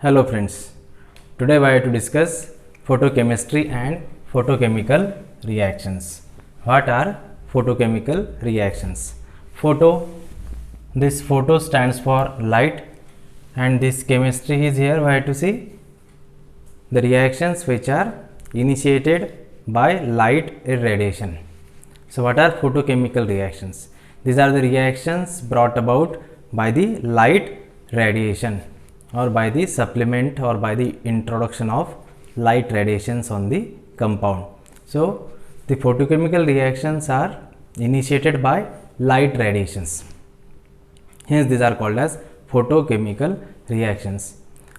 Hello friends, today we are to discuss photochemistry and photochemical reactions. What are photochemical reactions? This photo stands for light, and this chemistry is here. We have to see the reactions which are initiated by light irradiation. So what are photochemical reactions? These are the reactions brought about by the light radiation, or by the supplement or by the introduction of light radiations on the compound. So the photochemical reactions are initiated by light radiations, hence these are called as photochemical reactions.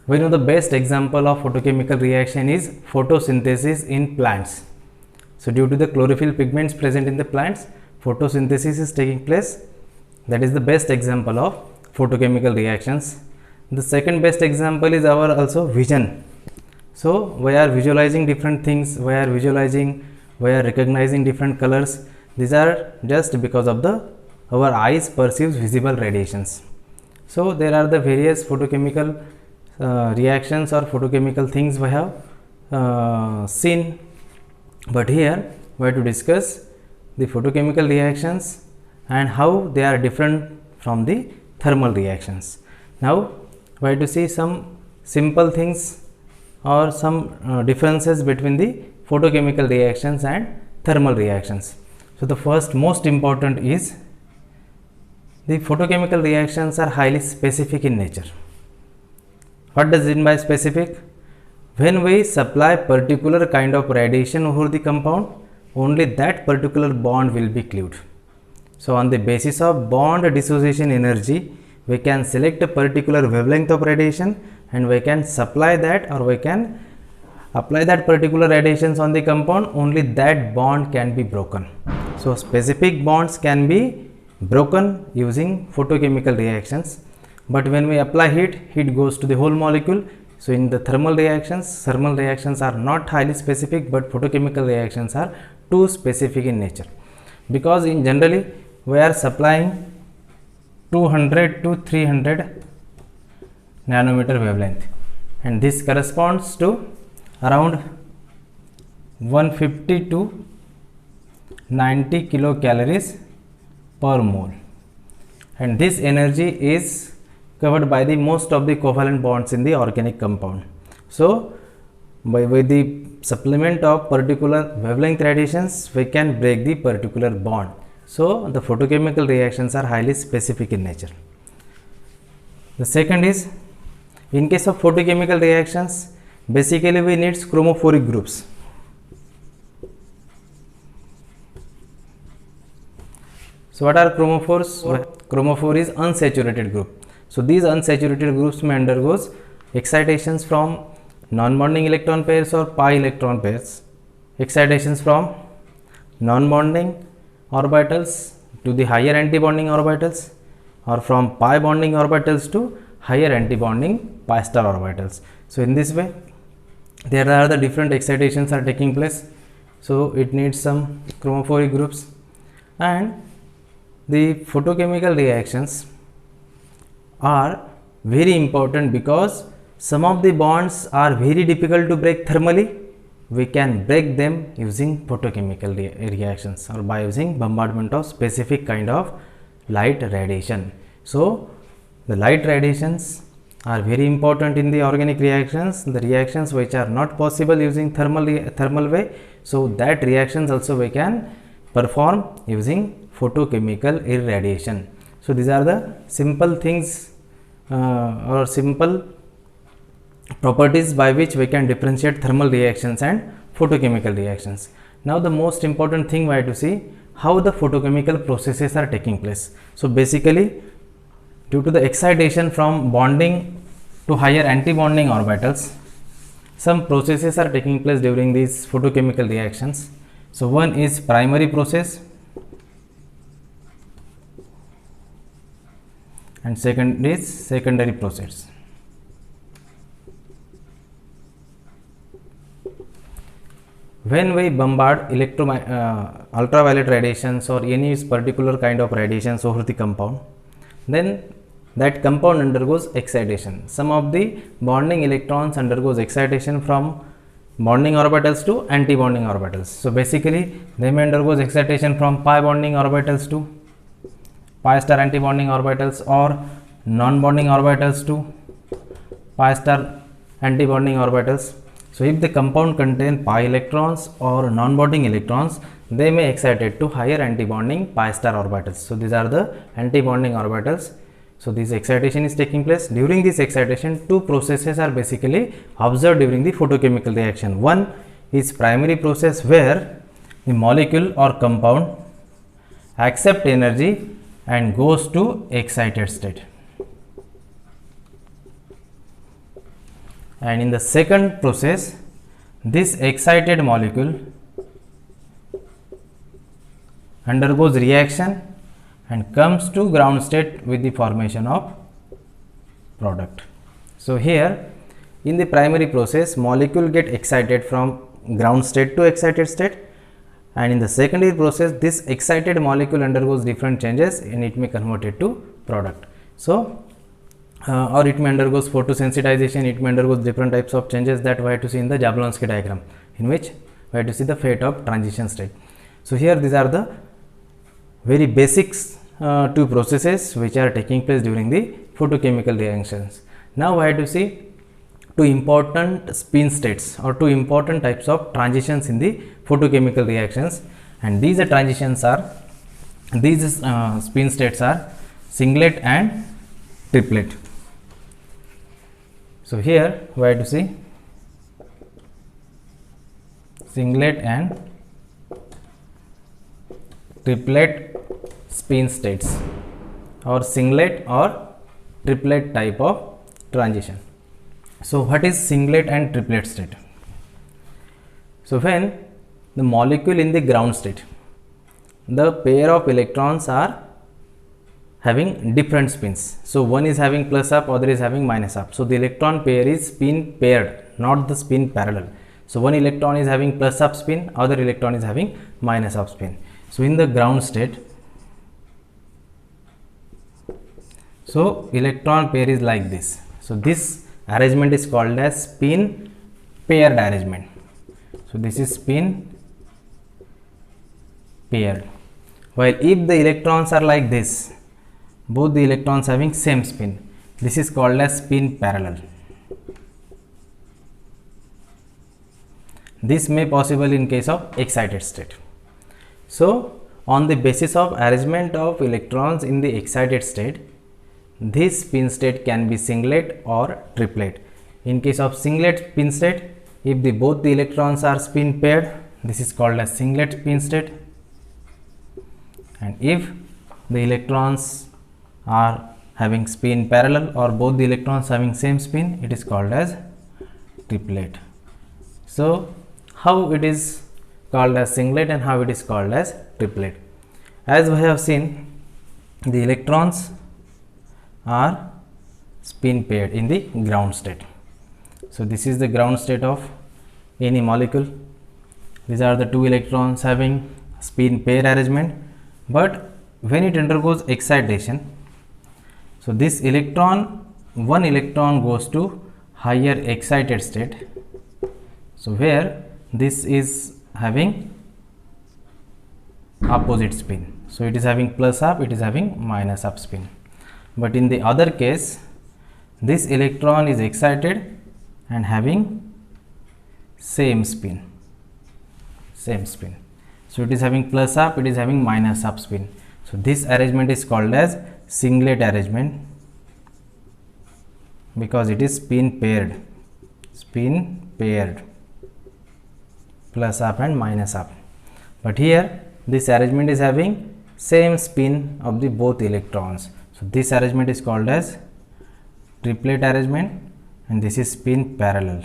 We know the best example of photochemical reaction is photosynthesis in plants. So due to the chlorophyll pigments present in the plants, photosynthesis is taking place. That is the best example of photochemical reactions. The second best example is our also vision. So we are visualizing different things, we are recognizing different colors. These are just because of our eyes perceives visible radiations. So there are the various photochemical reactions or photochemical things we have seen, but here we have to discuss the photochemical reactions and how they are different from the thermal reactions. Now we have to see some simple things or some differences between the photochemical reactions and thermal reactions. So the first most important is the photochemical reactions are highly specific in nature. What does it mean by specific? When we supply particular kind of radiation over the compound, only that particular bond will be cleaved. So on the basis of bond dissociation energy, we can select a particular wavelength of radiation and we can supply that, or we can apply that particular radiations on the compound. Only that bond can be broken. So specific bonds can be broken using photochemical reactions, but when we apply heat goes to the whole molecule. So in the thermal reactions are not highly specific, but photochemical reactions are too specific in nature, because in generally we are supplying 200 to 300 nanometer wavelength, and this corresponds to around 150 to 90 kilocalories per mole, and this energy is covered by the most of the covalent bonds in the organic compound. So with the supplement of particular wavelength radiations, we can break the particular bond. So the photochemical reactions are highly specific in nature. The second is, in case of photochemical reactions, basically we need chromophoric groups. So what are chromophores? Chromophore is unsaturated group. So these unsaturated groups may undergoes excitations from non-bonding electron pairs or pi electron pairs, excitations from non-bonding orbitals to the higher antibonding orbitals, or from pi bonding orbitals to higher antibonding pi star orbitals. So in this way there are the different excitations are taking place. So it needs some chromophoric groups. And the photochemical reactions are very important because some of the bonds are very difficult to break thermally. We can break them using photochemical reactions, or by using bombardment of specific kind of light radiation. So the light radiations are very important in the organic reactions, the reactions which are not possible using thermal way. So that reactions also we can perform using photochemical irradiation. So these are the simple things or simple properties by which we can differentiate thermal reactions and photochemical reactions. Now the most important thing we have to see how the photochemical processes are taking place. So basically, due to the excitation from bonding to higher antibonding orbitals, some processes are taking place during these photochemical reactions. So one is primary process, and second is secondary process. When we bombard ultraviolet radiations or any particular kind of radiations over the compound, then that compound undergoes excitation. Some of the bonding electrons undergoes excitation from bonding orbitals to anti-bonding orbitals. So basically they may undergoes excitation from pi bonding orbitals to pi star anti-bonding orbitals, or non-bonding orbitals to pi star anti-bonding orbitals. So if the compound contain pi electrons or non-bonding electrons, they may excited to higher anti-bonding pi star orbitals. So these are the anti-bonding orbitals. So this excitation is taking place. During this excitation, two processes are basically observed during the photochemical reaction. One is primary process, where the molecule or compound accept energy and goes to excited state. And in the second process, this excited molecule undergoes reaction and comes to ground state with the formation of product. So here in the primary process, molecule get excited from ground state to excited state, and in the secondary process, this excited molecule undergoes different changes and it may convert it to product. So or it may undergoes photosensitization, it may undergoes different types of changes that we have to see in the Jablonski diagram, in which we have to see the fate of transition state. So here these are the very basics two processes which are taking place during the photochemical reactions. Now we have to see two important spin states or two important types of transitions in the photochemical reactions, and these transitions are, these spin states are singlet and triplet. So here we have to see singlet and triplet spin states, or singlet or triplet type of transition. So what is singlet and triplet state? So when the molecule in the ground state, the pair of electrons are having different spins. So one is having plus up, other is having minus up. So the electron pair is spin paired, not the spin parallel. So one electron is having plus up spin, other electron is having minus up spin. So in the ground state, so electron pair is like this. So this arrangement is called as spin paired arrangement. So this is spin paired. While if the electrons are like this, both the electrons having same spin, this is called as spin parallel. This may possible in case of excited state. So on the basis of arrangement of electrons in the excited state, this spin state can be singlet or triplet. In case of singlet spin state, if the both the electrons are spin paired, this is called as singlet spin state, and if the electrons are having spin parallel or both the electrons having same spin, it is called as triplet. So how it is called as singlet and how it is called as triplet? As we have seen, the electrons are spin paired in the ground state. So this is the ground state of any molecule. These are the two electrons having spin pair arrangement, but when it undergoes excitation, so this electron, one electron goes to higher excited state. So where this is having opposite spin. So it is having plus up, it is having minus up spin. But in the other case, this electron is excited and having same spin. So it is having plus up, it is having minus up spin. So this arrangement is called as singlet arrangement because it is spin paired, plus up and minus up. But here this arrangement is having same spin of the both electrons. So this arrangement is called as triplet arrangement, and this is spin parallel.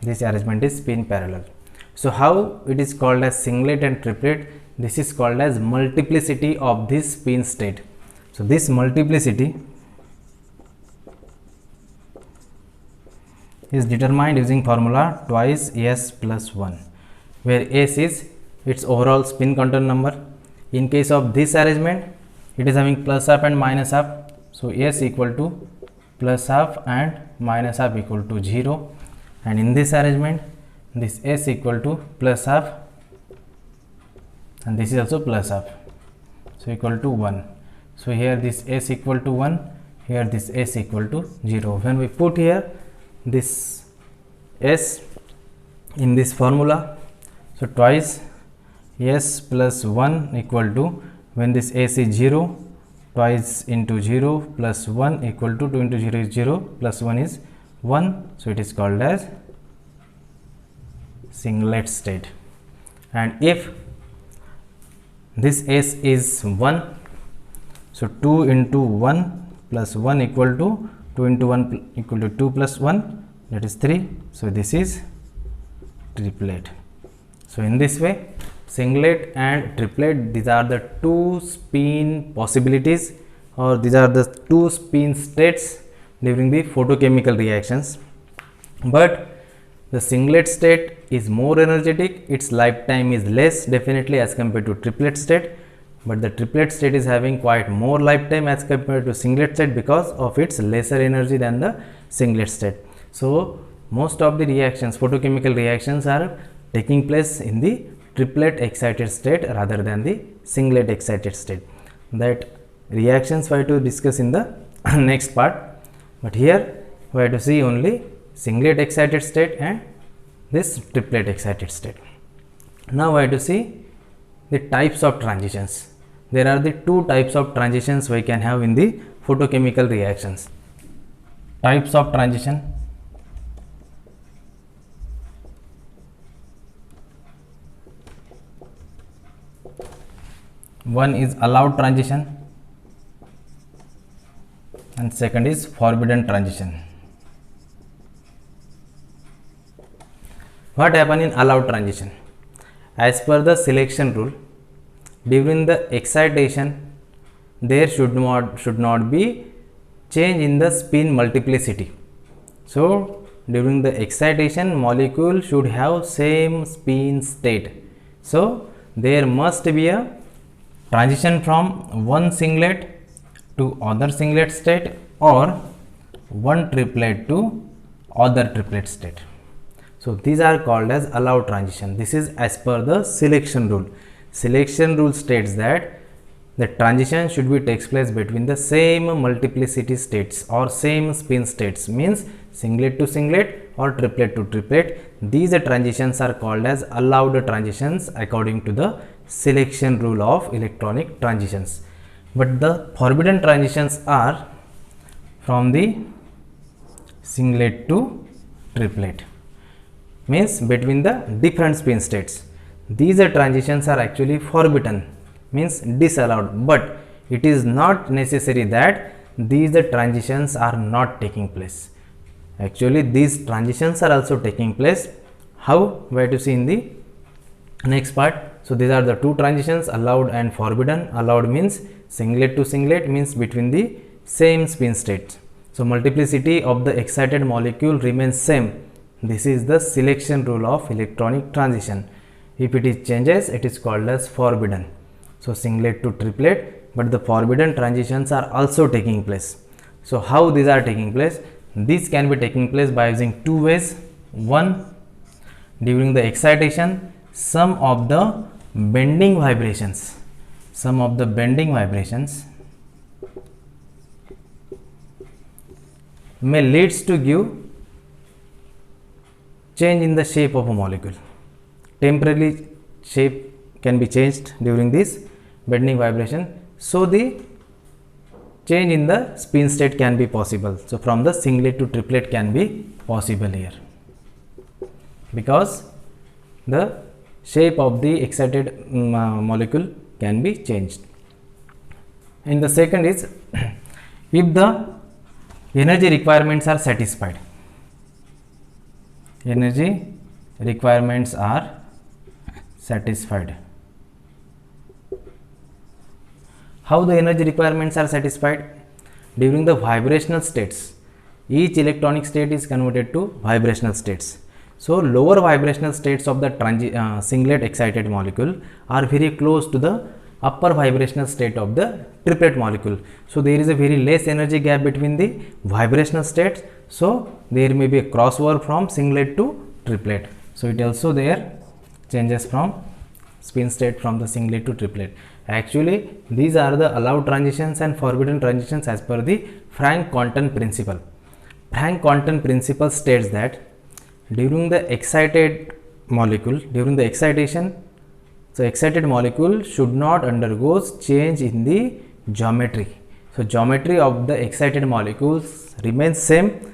This arrangement is spin parallel. So how it is called as singlet and triplet? This is called as multiplicity of this spin state. So this multiplicity is determined using formula twice S plus 1, where S is its overall spin quantum number. In case of this arrangement, it is having plus half and minus half. So S equal to plus half and minus half equal to 0, and in this arrangement this S equal to plus half and this is also plus half, so equal to 1. So here this S equal to 1, here this S equal to 0. When we put here this S in this formula, so twice S plus 1 equal to, when this S is 0, twice into 0 plus 1 equal to 2 into 0 is 0 plus 1 is 1. So it is called as singlet state. And if this S is 1, so 2 into 1 plus 1 equal to 2 into 1 equal to 2 plus 1, that is 3. So this is triplet. So in this way, singlet and triplet, these are the two spin possibilities, or these are the two spin states during the photochemical reactions. But the singlet state is more energetic, its lifetime is less definitely as compared to triplet state, but the triplet state is having quite more lifetime as compared to singlet state because of its lesser energy than the singlet state. So most of the reactions, photochemical reactions, are taking place in the triplet excited state rather than the singlet excited state. That reactions we have to discuss in the next part, but here we have to see only singlet excited state and this triplet excited state. Now we have to see the types of transitions. There are the two types of transitions we can have in the photochemical reactions. Types of transition. One is allowed transition and second is forbidden transition. What happen in allowed transition? As per the selection rule, during the excitation there should not be change in the spin multiplicity. So during the excitation, molecule should have same spin state. So there must be a transition from one singlet to other singlet state or one triplet to other triplet state. So these are called as allowed transition. This is as per the selection rule. Selection rule states that the transition should be takes place between the same multiplicity states or same spin states, means singlet to singlet or triplet to triplet. These transitions are called as allowed transitions according to the selection rule of electronic transitions. But the forbidden transitions are from the singlet to triplet, means between the different spin states. These transitions are actually forbidden, means disallowed, but it is not necessary that these transitions are not taking place. Actually these transitions are also taking place. How? We have to see in the next part. So these are the two transitions, allowed and forbidden. Allowed means singlet to singlet, means between the same spin states. So multiplicity of the excited molecule remains same. This is the selection rule of electronic transition. If it is changes, it is called as forbidden. So singlet to triplet, but the forbidden transitions are also taking place. So how these are taking place? This can be taking place by using two ways. One, during the excitation, some of the bending vibrations may leads to give change in the shape of a molecule. Temporarily shape can be changed during this bending vibration, so the change in the spin state can be possible. So from the singlet to triplet can be possible here, because the shape of the excited molecule can be changed. And the second is if the energy requirements are satisfied. Energy requirements are satisfied. How the energy requirements are satisfied? During the vibrational states, each electronic state is converted to vibrational states. So lower vibrational states of the singlet excited molecule are very close to the upper vibrational state of the triplet molecule. So there is a very less energy gap between the vibrational states, so there may be a crossover from singlet to triplet. So it also there changes from spin state from the singlet to triplet. Actually these are the allowed transitions and forbidden transitions as per the Franck-Quanton principle. Franck-Quanton principle states that during the excited molecule, during the excitation, so excited molecule should not undergo change in the geometry. So geometry of the excited molecules remains same.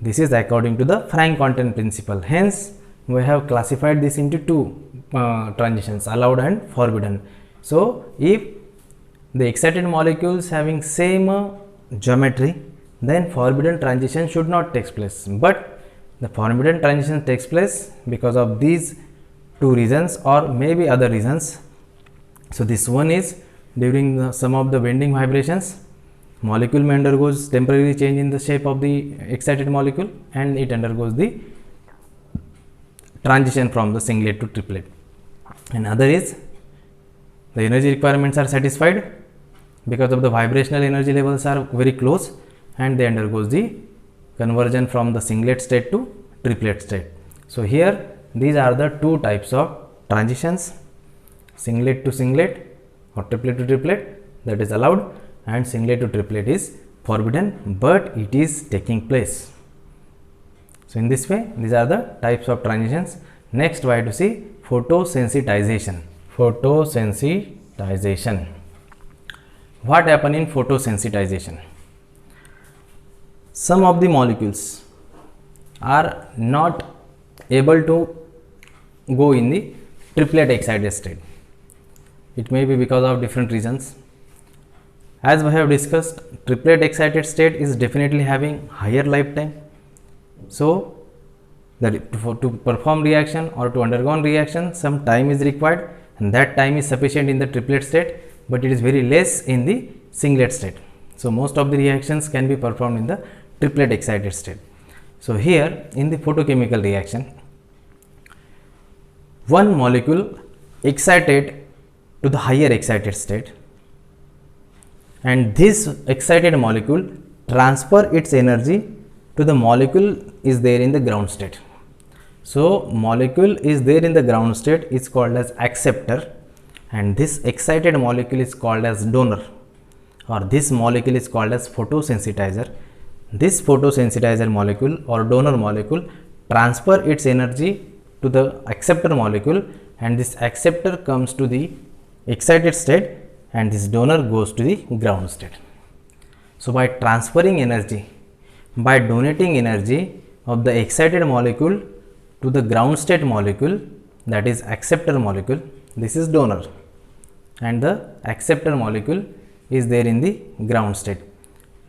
This is according to the Franck-Quanton principle. Hence we have classified this into two transitions, allowed and forbidden. So if the excited molecules having same geometry, then forbidden transition should not take place, but the forbidden transition takes place because of these two reasons or maybe other reasons. So this one is during some of the bending vibrations, molecule may undergoes temporary change in the shape of the excited molecule and it undergoes the transition from the singlet to triplet. And other is the energy requirements are satisfied because of the vibrational energy levels are very close and they undergoes the conversion from the singlet state to triplet state. So here these are the two types of transitions, singlet to singlet or triplet to triplet, that is allowed, and singlet to triplet is forbidden, but it is taking place. So in this way these are the types of transitions. Next we have to see photosensitization. Photosensitization. What happen in photosensitization? Some of the molecules are not able to go in the triplet excited state. It may be because of different reasons. As we have discussed, triplet excited state is definitely having higher lifetime. So to perform reaction or to undergo reaction, some time is required, and that time is sufficient in the triplet state, but it is very less in the singlet state. So most of the reactions can be performed in the triplet excited state. So here in the photochemical reaction, one molecule excited to the higher excited state, and this excited molecule transfer its energy to the molecule is there in the ground state. So molecule is there in the ground state is called as acceptor, and this excited molecule is called as donor, or this molecule is called as photosensitizer. This photosensitizer molecule or donor molecule transfer its energy to the acceptor molecule, and this acceptor comes to the excited state and this donor goes to the ground state. So by transferring energy, by donating energy of the excited molecule to the ground state molecule, that is acceptor molecule, this is donor, and the acceptor molecule is there in the ground state.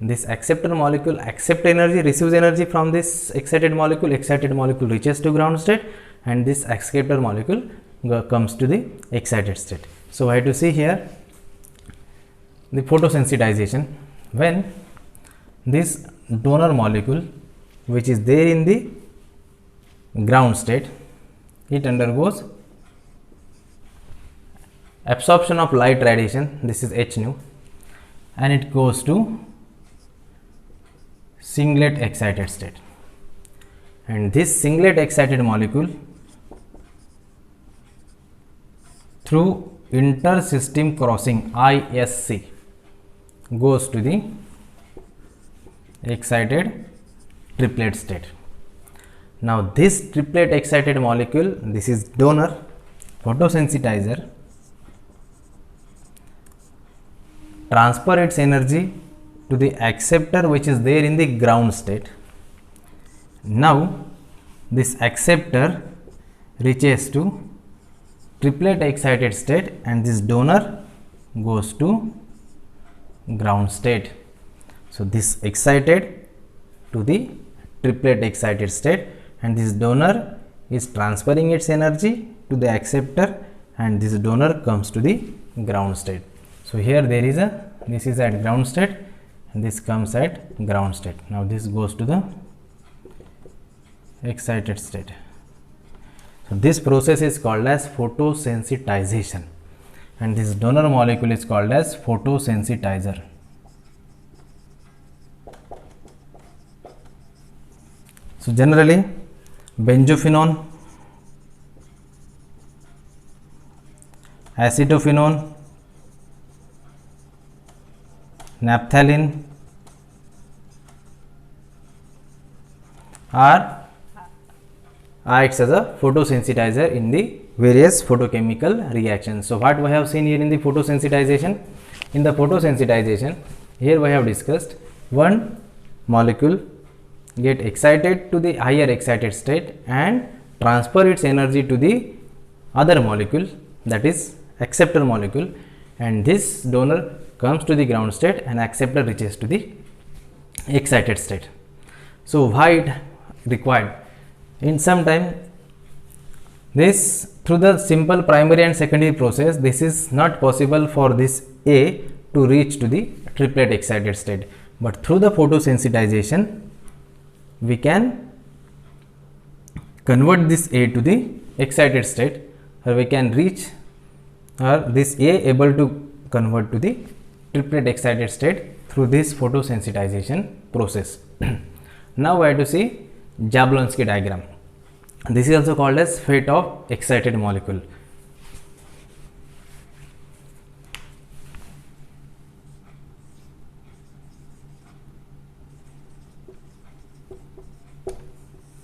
This acceptor molecule accept energy, receives energy from this excited molecule reaches to ground state, and this acceptor molecule comes to the excited state. So I have to see here the photosensitization. When this donor molecule which is there in the ground state, it undergoes absorption of light radiation, this is H nu, and it goes to singlet excited state, and this singlet excited molecule through intersystem crossing ISC goes to the excited triplet state. Now this triplet excited molecule, this is donor photosensitizer, transfer its energy to the acceptor which is there in the ground state. Now this acceptor reaches to triplet excited state, and this donor goes to ground state. So this excited to the triplet excited state, and this donor is transferring its energy to the acceptor, and this donor comes to the ground state. So here there is a, this is at ground state and this comes at ground state. Now this goes to the excited state. So this process is called as photosensitization. and this donor molecule is called as photosensitizer. So generally benzophenone, acetophenone, naphthalene acts as a photosensitizer in the various photochemical reactions. So what we have seen here in the photosensitization? In the photosensitization, here we have discussed one molecule get excited to the higher excited state and transfer its energy to the other molecule, that is acceptor molecule, and this donor comes to the ground state and acceptor reaches to the excited state. So why it required? In some time, this through the simple primary and secondary process, this is not possible for this A to reach to the triplet excited state, but through the photosensitization we can convert this A to the excited state, or we can reach, or this A able to convert to the triplet excited state through this photosensitization process. Now we have to see Jablonski diagram. This is also called as fate of excited molecule.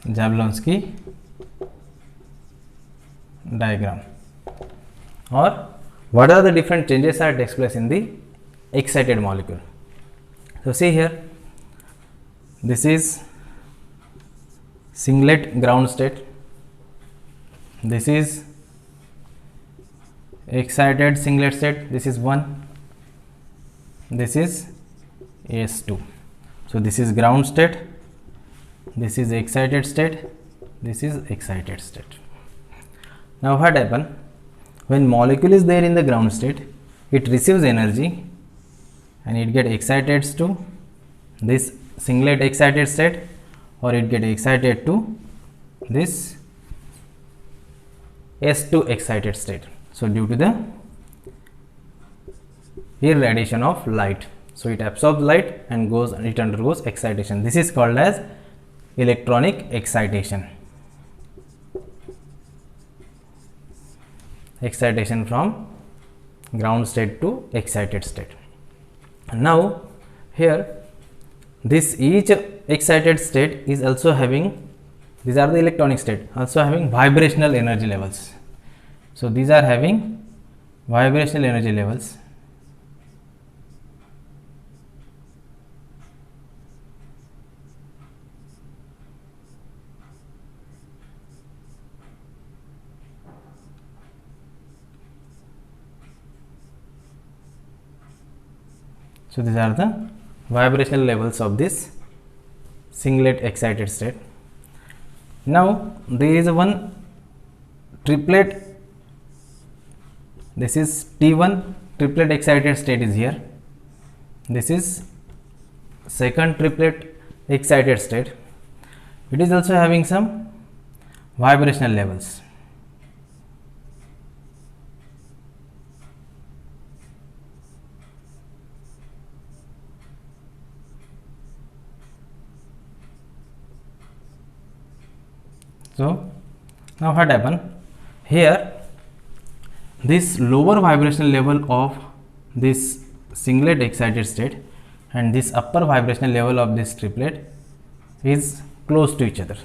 Jablonski diagram, or what are the different changes that takes place in the excited molecule. So see here, this is singlet ground state, this is excited singlet state, this is 1, this is S2. So this is ground state, this is excited state, this is excited state. Now what happens? When molecule is there in the ground state, it receives energy and it get excited to this singlet excited state, or it get excited to this S2 excited state. So due to the irradiation of light, so it absorbs light and it undergoes excitation. This is called as electronic excitation. Excitation from ground state to excited state. Now here, this each excited state is also having, these are the electronic state, also having vibrational energy levels. So these are having vibrational energy levels. So these are the vibrational levels of this singlet excited state. Now there is one triplet, this is T1 triplet excited state is here, this is second triplet excited state, it is also having some vibrational levels. So now what happen here, this lower vibrational level of this singlet excited state and this upper vibrational level of this triplet is close to each other.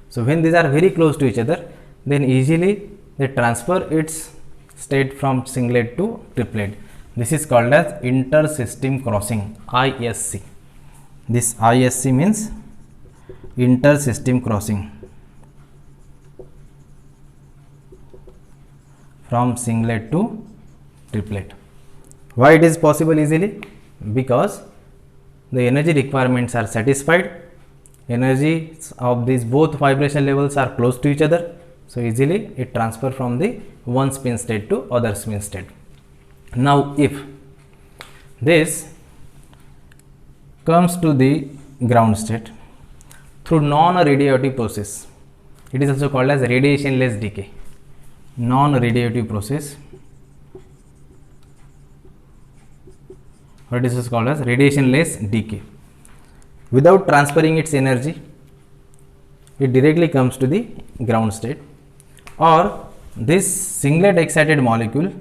So when these are very close to each other, then easily they transfer its state from singlet to triplet. This is called as inter-system crossing, ISC. This ISC means inter-system crossing from singlet to triplet. Why it is possible easily? Because the energy requirements are satisfied, energies of these both vibration levels are close to each other, so easily it transfer from the one spin state to other spin state. Now if this comes to the ground state through non-radiative process, it is also called as radiationless decay, non-radiative process, or this is called as radiationless decay. Without transferring its energy, it directly comes to the ground state, or this singlet excited molecule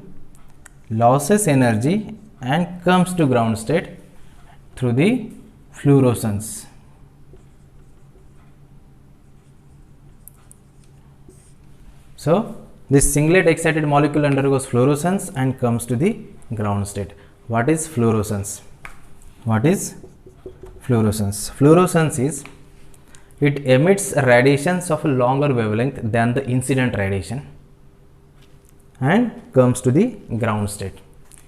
loses energy and comes to ground state through the fluorescence. So, this singlet excited molecule undergoes fluorescence and comes to the ground state. What is fluorescence? What is fluorescence? Fluorescence is, it emits radiations of a longer wavelength than the incident radiation and comes to the ground state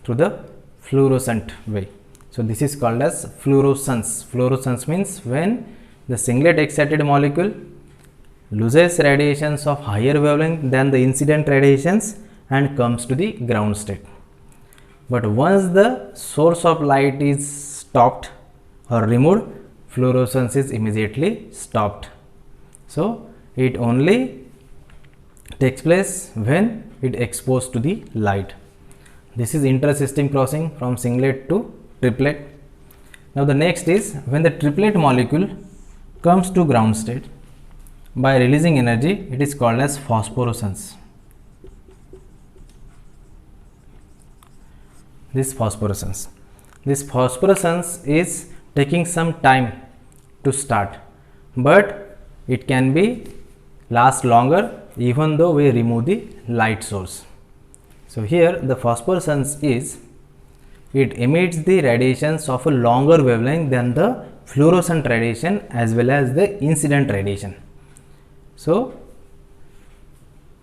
through the fluorescent way. So, this is called as fluorescence. Fluorescence means when the singlet excited molecule loses radiations of higher wavelength than the incident radiations and comes to the ground state. But once the source of light is stopped or removed, fluorescence is immediately stopped. So, it only takes place when it exposed to the light. This is inter-system crossing from singlet to triplet. Now, the next is when the triplet molecule comes to ground state by releasing energy, it is called as phosphorescence. This phosphorescence is taking some time to start, but it can be last longer even though we remove the light source. So, here the phosphorescence is, it emits the radiations of a longer wavelength than the fluorescent radiation as well as the incident radiation. So,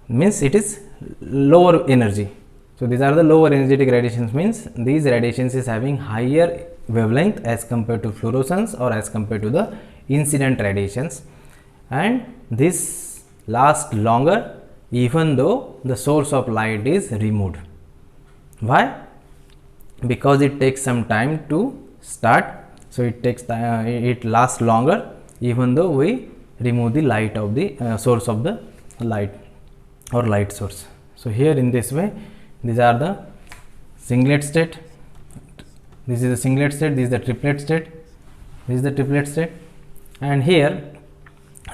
means it is lower energy. So, these are the lower energetic radiations, means these radiations is having higher wavelength as compared to fluorescence or as compared to the incident radiations, and this lasts longer even though the source of light is removed. Why? Because it takes some time to start. So, it lasts longer even though we remove the light of the source of the light or light source. So, here in this way, these are the singlet state, this is the singlet state, this is the triplet state, this is the triplet state, and here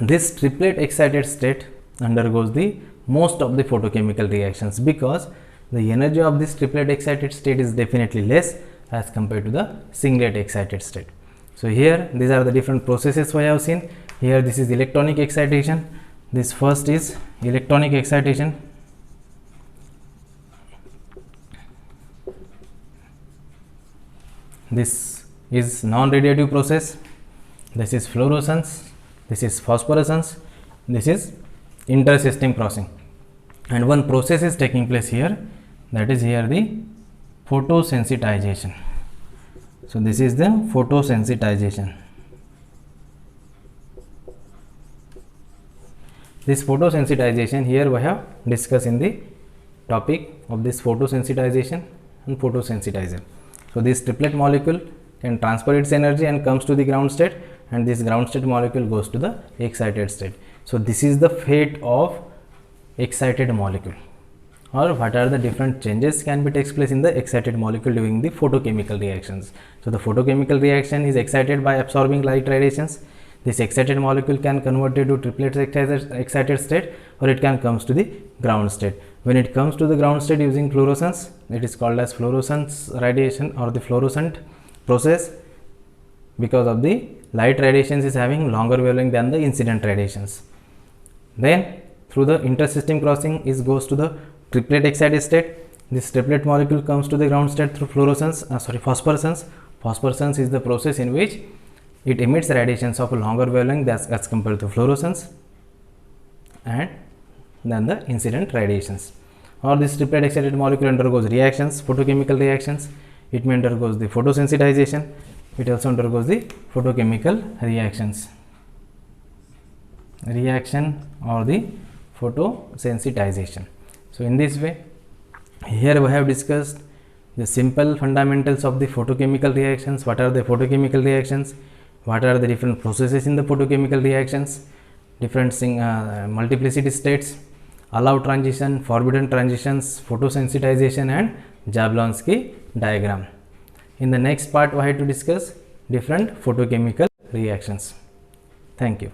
this triplet excited state undergoes the most of the photochemical reactions, because the energy of this triplet excited state is definitely less as compared to the singlet excited state. So, here these are the different processes we have seen. Here this is electronic excitation, this first is electronic excitation, this is non-radiative process, this is fluorescence, this is phosphorescence, this is inter-system crossing, and one process is taking place here, that is here the photosensitization. So, this is the photosensitization. This photosensitization, here we have discussed in the topic of this photosensitization and photosensitizer. So, this triplet molecule can transfer its energy and comes to the ground state, and this ground state molecule goes to the excited state. So, this is the fate of excited molecule, or what are the different changes can be takes place in the excited molecule during the photochemical reactions. So, the photochemical reaction is excited by absorbing light radiations. This excited molecule can convert it to triplet excited state, or it can comes to the ground state. When it comes to the ground state using fluorescence, it is called as fluorescence radiation or the fluorescent process, because of the light radiations is having longer wavelength than the incident radiations. Then through the inter-system crossing is goes to the triplet excited state. This triplet molecule comes to the ground state through phosphorescence. Phosphorescence is the process in which it emits radiations of a longer wavelength as compared to fluorescence and than the incident radiations. Or this triplet excited molecule undergoes reactions, photochemical reactions. It may undergoes the photosensitization. It also undergoes the photochemical reactions. Reaction or the photosensitization. So, in this way, here we have discussed the simple fundamentals of the photochemical reactions. What are the photochemical reactions? What are the different processes in the photochemical reactions? Different multiplicity states, allowed transition, forbidden transitions, photosensitization, and Jablonski diagram. In the next part, we have to discuss different photochemical reactions. Thank you.